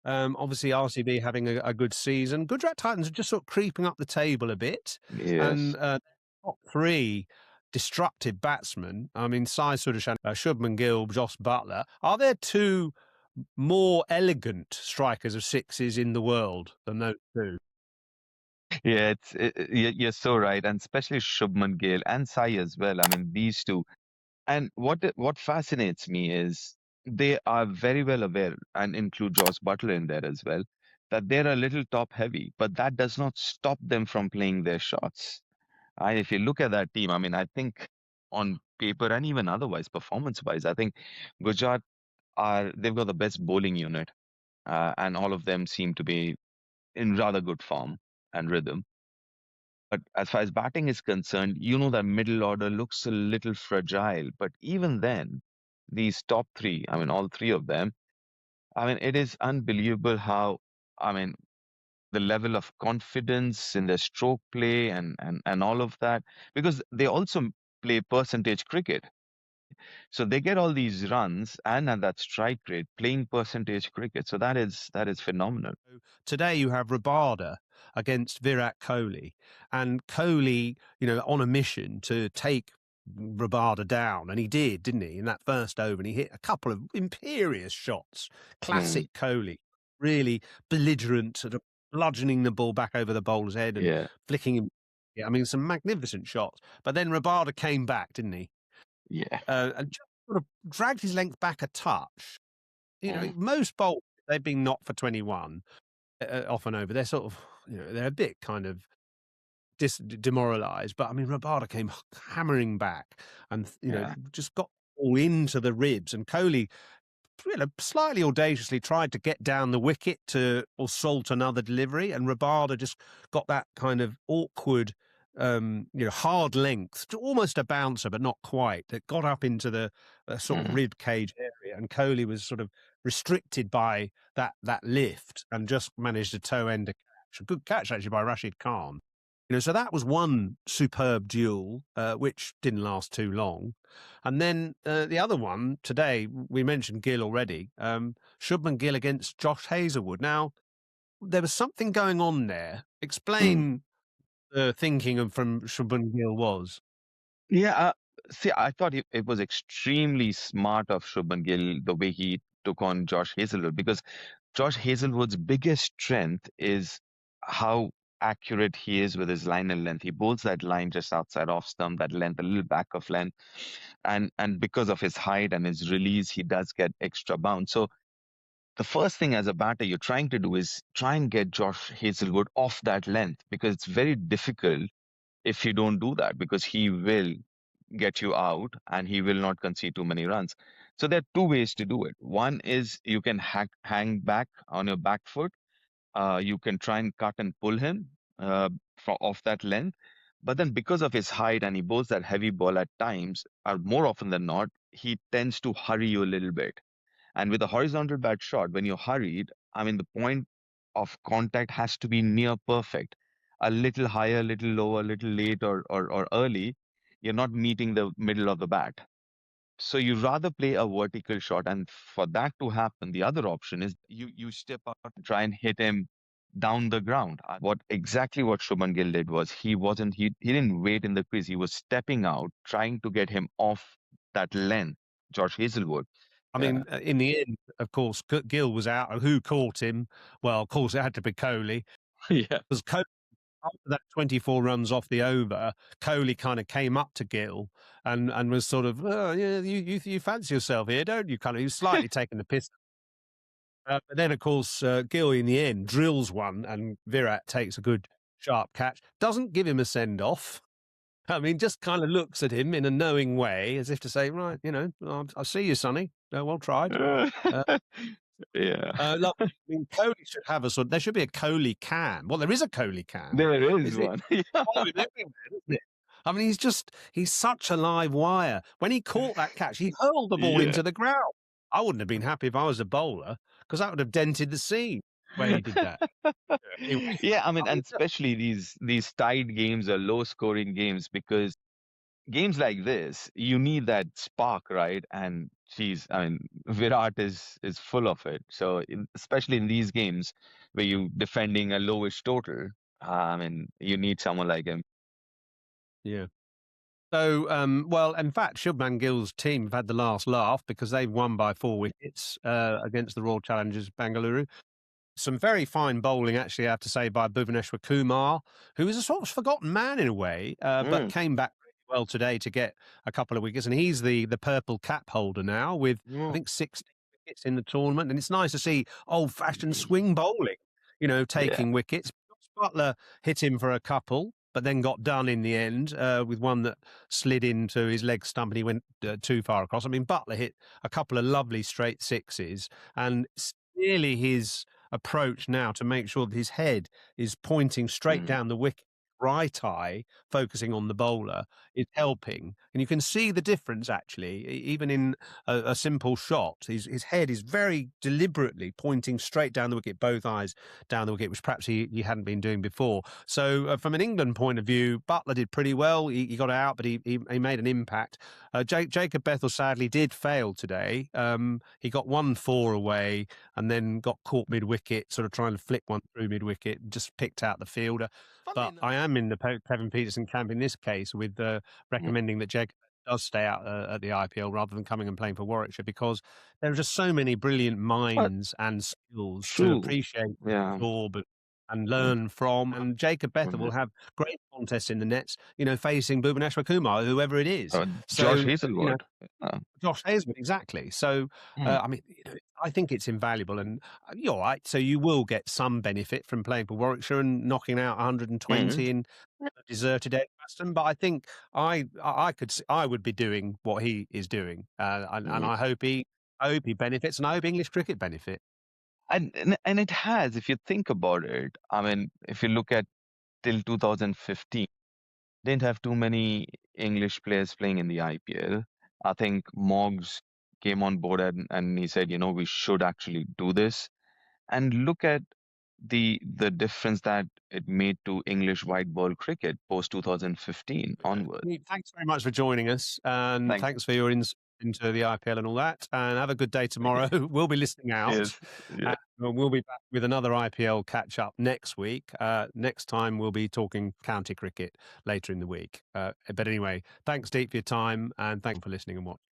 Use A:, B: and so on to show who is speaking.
A: Obviously, RCB having a good season. Gujarat Titans are just sort of creeping up the table a bit.
B: Yes.
A: And top three destructive batsmen. I mean, Sai Sudarshan, Shubman Gill, Josh Buttler. Are there two more elegant strikers of sixes in the world than those two?
B: Yeah, you're so right, and especially Shubman Gill and Sai as well. I mean, these two. And what fascinates me is they are very well aware, and include Josh Butler in there as well, that they're a little top heavy, but that does not stop them from playing their shots. If you look at that team, I mean, I think on paper and even otherwise, performance-wise, I think Gujarat they've got the best bowling unit, and all of them seem to be in rather good form and rhythm. But as far as batting is concerned, that middle order looks a little fragile. But even then, these top three, I mean, all three of them, I mean, it is unbelievable how, I mean, the level of confidence in their stroke play and all of that, because they also play percentage cricket. So they get all these runs and at that strike rate playing percentage cricket. So that is phenomenal.
A: Today you have Rabada against Virat Kohli, and Kohli, on a mission to take Rabada down, and he did, didn't he, in that first over, and he hit a couple of imperious shots. Classic Kohli, really belligerent, sort of bludgeoning the ball back over the bowler's head and
B: Yeah.
A: flicking him. Yeah, I mean, some magnificent shots. But then Rabada came back, didn't he?
B: Yeah.
A: And just sort of dragged his length back a touch. Most bowlers, they've been knocked for 21 off and over. They're sort of, they're a bit kind of demoralised. But I mean, Rabada came hammering back and, just got all into the ribs. And Kohli, slightly audaciously tried to get down the wicket to assault another delivery. And Rabada just got that kind of awkward, hard length, almost a bouncer, but not quite, that got up into the sort of rib cage area. And Kohli was sort of restricted by that lift and just managed to toe end a catch. A good catch, actually, by Rashid Khan. So that was one superb duel, which didn't last too long. And then the other one today, we mentioned Gill already, Shubman Gill against Josh Hazlewood. Now, there was something going on there. Explain the thinking from Shubman Gill was.
B: Yeah, see, I thought it was extremely smart of Shubman Gill the way he took on Josh Hazlewood, because Josh Hazlewood's biggest strength is how accurate he is with his line and length. He bowls that line just outside off stump, that length, a little back of length, and because of his height and his release, he does get extra bounce. So the first thing as a batter you're trying to do is try and get Josh Hazlewood off that length, because it's very difficult if you don't do that, because he will get you out and he will not concede too many runs. So there are two ways to do it. One is you can hang back on your back foot. You can try and cut and pull him off that length. But then because of his height and he bowls that heavy ball at times, or more often than not, he tends to hurry you a little bit. And with a horizontal bat shot, when you're hurried, I mean, the point of contact has to be near perfect. A little higher, a little lower, a little late or early, you're not meeting the middle of the bat. So you rather play a vertical shot. And for that to happen, the other option is you step out and try and hit him down the ground. Exactly what Shubman Gill did was he didn't wait in the crease. He was stepping out, trying to get him off that length, George Hazlewood.
A: I mean, in the end, of course, Gill was out. Who caught him? Well, of course, it had to be Kohli.
B: Yeah.
A: Because Kohli, after that 24 runs off the over, Kohli kind of came up to Gill and was sort of, oh, yeah, you fancy yourself here, don't you? He was slightly taking the piss. But then, of course, Gill in the end drills one and Virat takes a good sharp catch. Doesn't give him a send-off. I mean, just kind of looks at him in a knowing way, as if to say, right, I see you, Sonny. Well tried.
B: Yeah.
A: Look, I mean, Kohli should have there should be a Kohli can. Well, there is a Kohli can.
B: There is one.
A: I mean, he's such a live wire. When he caught that catch, he hurled the ball into the ground. I wouldn't have been happy if I was a bowler, because that would have dented the seam when he did that.
B: Yeah, I mean, and especially these tied games or low scoring games, because games like this, you need that spark, right? And geez, I mean, Virat is full of it. So especially in these games where you defending a lowish total, I mean, you need someone like him.
A: Yeah. So, well, in fact, Shubman Gill's team have had the last laugh because they've won by 4 wickets against the Royal Challengers Bengaluru. Some very fine bowling, actually, I have to say, by Buvneshwar Kumar, who is a sort of forgotten man in a way, but
B: Mm,
A: came back really well today to get a couple of wickets. And he's the purple cap holder now with, I
B: mm,
A: think, 16 wickets in the tournament. And it's nice to see old-fashioned swing bowling,
B: yeah.
A: taking wickets. Butler hit him for a couple, but then got done in the end with one that slid into his leg stump and he went too far across. I mean, Butler hit a couple of lovely straight sixes, and it's really his approach now to make sure that his head is pointing straight
B: Mm,
A: down the wicket, right eye focusing on the bowler, is helping. And you can see the difference actually, even in a simple shot. His head is very deliberately pointing straight down the wicket, both eyes down the wicket, which perhaps he hadn't been doing before. So from an England point of view, Buttler did pretty well. He got out, but he made an impact. Jacob Bethel sadly did fail today. He got 1-4 away and then got caught mid-wicket, sort of trying to flick one through mid-wicket, just picked out the fielder. But I am in the Kevin Peterson camp in this case with
B: mm.
A: recommending that Jacob does stay out at the IPL rather than coming and playing for Warwickshire, because there are just so many brilliant
B: But
A: minds and skills to
B: true.
A: appreciate,
B: Yeah.
A: absorb, and
B: Mm,
A: learn from. And Jacob Bethel will
B: mm.
A: have great contests in the nets, facing Bhuvaneshwar Kumar, whoever it is.
B: Josh
A: So,
B: Hazelwood.
A: Josh Hazlewood, exactly. So,
B: Mm,
A: I mean, I think it's invaluable, and you're right. So you will get some benefit from playing for Warwickshire and knocking out
B: mm,
A: 120 in a deserted Edgbaston. But I think I would be doing what he is doing, and
B: mm.
A: I hope he benefits, and I hope English cricket benefit.
B: And it has, if you think about it. I mean, if you look at till 2015, didn't have too many English players playing in the IPL. I think Moggs came on board and he said, we should actually do this. And look at the difference that it made to English white ball cricket post 2015 onward.
A: Thanks very much for joining us, and
B: Thank
A: thanks for your insight into the IPL and all that. And have a good day tomorrow. We'll be listening out,
B: Yes. Yeah.
A: and we'll be back with another IPL catch up next week. Next time we'll be talking county cricket later in the week. But anyway, thanks, Deep, for your time, and thanks for listening and watching.